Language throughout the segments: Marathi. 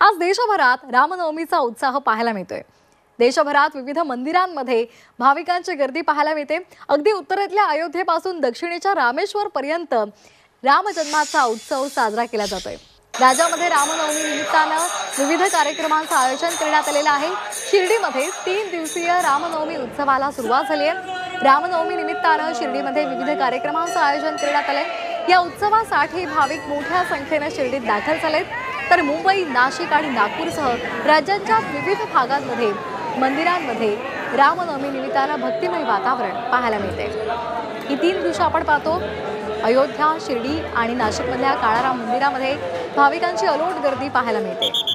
आज देशभरात रामनवमीचा उत्साह पाहायला मिळतोय। देशभरात विविध मंदिरांमध्ये भाविकांची गर्दी पाहायला मिळते। अगदी उत्तरेतल्या अयोध्येपासून दक्षिणेच्या रामेश्वर पर्यंत रामजन्माचा उत्सव साजरा केला जातोय। राज्यामध्ये रामनवमी निमित्तानं विविध कार्यक्रमांचं आयोजन करण्यात आलेलं आहे। शिर्डीमध्ये 3 दिवसीय रामनवमी उत्सवाला सुरुवात झाली आहे। रामनवमी निमित्तानं शिर्डीमध्ये विविध कार्यक्रमांचं आयोजन करण्यात आलंय। या उत्सवासाठी भाविक मोठ्या संख्येने शिर्डीत दाखल झालेत, तर मुंबई, नाशिक आणि नागपूरसह राज्याच्या विविध भागांमध्ये मंदिरांमध्ये रामनवमी निमित्तानं भक्तिमय वातावरण पाहायला मिळते। ही 3 दृश्य आपण पाहतो। अयोध्या, शिर्डी आणि नाशिकमधल्या काळाराम मंदिरामध्ये भाविकांची अलोट गर्दी पाहायला मिळते।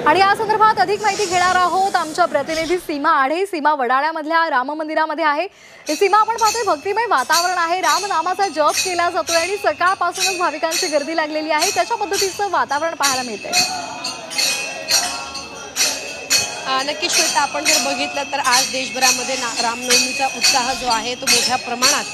आणि या संदर्भात अधिक माहिती घेणार आहोत आमच्या प्रतिनिधी सीमा आढे। सीमा वडाळ्यामधल्या राम मंदिरामध्ये आहे। सीमा, आपण पाहतोय भक्तिमय वातावरण आहे, रामनामाचा जप केला जातोय आणि सकाळपासूनच भाविकांची गर्दी लागलेली आहे। कशा पद्धतीचं वातावरण पाहायला मिळतंय? नक्कीच श्वेता, आपण जर बघितलं तर आज देशभरामध्ये रामनवमीचा उत्साह जो आहे तो मोठ्या प्रमाणात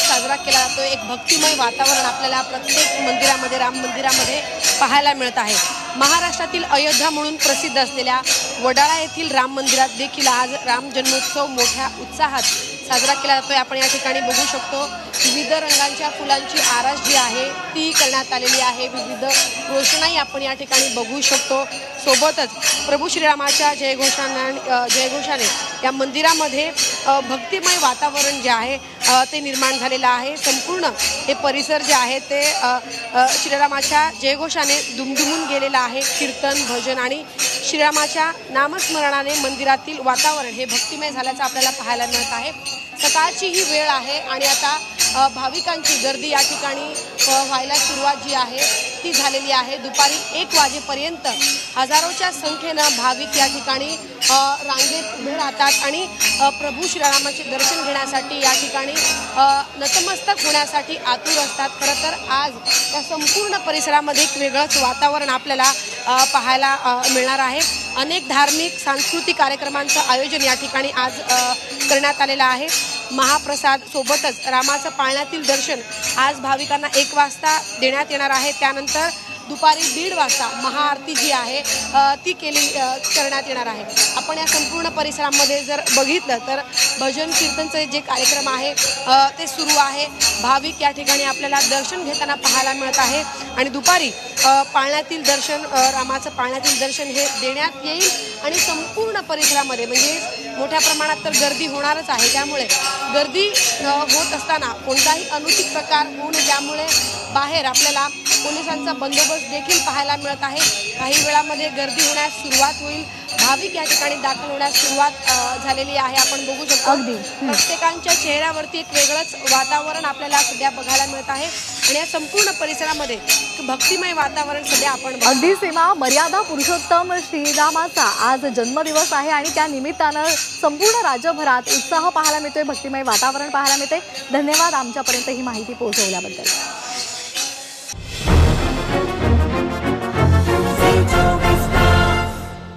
साजरा केला जातो। एक भक्तिमय वातावरण आपल्याला प्रत्येक मंदिरामध्ये, राम मंदिरामध्ये पाहायला मिळत आहे। महाराष्ट्रातील अयोध्या म्हणून प्रसिद्ध असलेल्या वडाळा येथील राम मंदिरात देखील आज राम जन्मोत्सव मोठ्या उत्साहात साजरा केला जातोय। आपण या ठिकाणी बघू शकतो विविध रंगांच्या फुलांची आरास जी आहे ती करण्यात आलेली आहे। विविध रोषणाई आपण या ठिकाणी बघू शकतो। सोबतच प्रभू श्रीरामाच्या जयघोषाने या मंदिरामध्ये भक्तिमय वातावरण जे आहे ते निर्माण झालेलं आहे। संपूर्ण हे परिसर जे आहे ते श्रीरामाच्या जयघोषाने दुमदुमून गेलेलं आहे। कीर्तन, भजन आणि श्रीरामाच्या नामस्मरणाने मंदिरातील वातावरण हे भक्तिमय झाल्याचं आपल्याला पाहायला मिळत आहे। सकाळची ही वेळ आहे आणि आता भाविकांची गर्दी या ठिकाणी व्हायला सुरुवात जी आहे ती झालेली आहे। दुपारी 1 वाजेपर्यंत हजारोच्या संख्येनं भाविक या ठिकाणी रांगेत उभे राहतात आणि प्रभू श्रीरामाचे दर्शन घेण्यासाठी या ठिकाणी नतमस्तक होण्यासाठी आतुर असतात। खरं तर आज या संपूर्ण परिसरामध्ये एक वेगळंच वातावरण आपल्याला पाहायला मिळणार आहे। अनेक धार्मिक सांस्कृतिक कार्यक्रमांचं आयोजन या ठिकाणी आज करण्यात आलेलं आहे। महाप्रसाद सोबतच रामाचं पाळण्यातील दर्शन आज भाविकांना 1 वाजता देण्यात येणार आहे। त्यानंतर दुपारी 1:30 वाजता महाआरती जी आहे ती करण्यात येणार आहे। आपण या संपूर्ण परिसरामध्ये जर बघितलं तर भजन कीर्तनचे जे कार्यक्रम आहे ते सुरू आहे। भाविक या ठिकाणी आपल्याला दर्शन घेताना पाहायला मिळत आहे आणि दुपारी पाळण्यातील दर्शन, रामाचं पाळण्यातील दर्शन हे देण्यात येईल आणि संपूर्ण परिसरामध्ये म्हणजे मोठ्या प्रमाणात तर गर्दी होणारच आहे। त्यामुळे गर्दी होत असताना कोणताही अनुचित प्रकार होऊ नये त्यामुळे बाहेर आपल्याला पोलिसांचा बंदोबस्त देखील पाहायला मिळत आहे। काही वेळामध्ये गर्दी होण्यास सुरुवात होईल। भाविक या ठिकाणी दाखल होण्यास सुरुवात झालेली आहे। आपण बघू शकतो प्रत्येकांच्या चेहऱ्यावरती एक वेगळंच वातावरण आपल्याला सध्या बघायला मिळत आहे आणि या संपूर्ण परिसरामध्ये भक्तिमय वातावरण सध्या आपण अगदी सीमा, मर्यादा पुरुषोत्तम श्रीरामाचा आज जन्मदिवस आहे आणि त्या निमित्तानं संपूर्ण राज्यभरात उत्साह पाहायला मिळतोय, भक्तिमय वातावरण पाहायला मिळते। धन्यवाद आमच्यापर्यंत ही माहिती पोहोचवल्याबद्दल।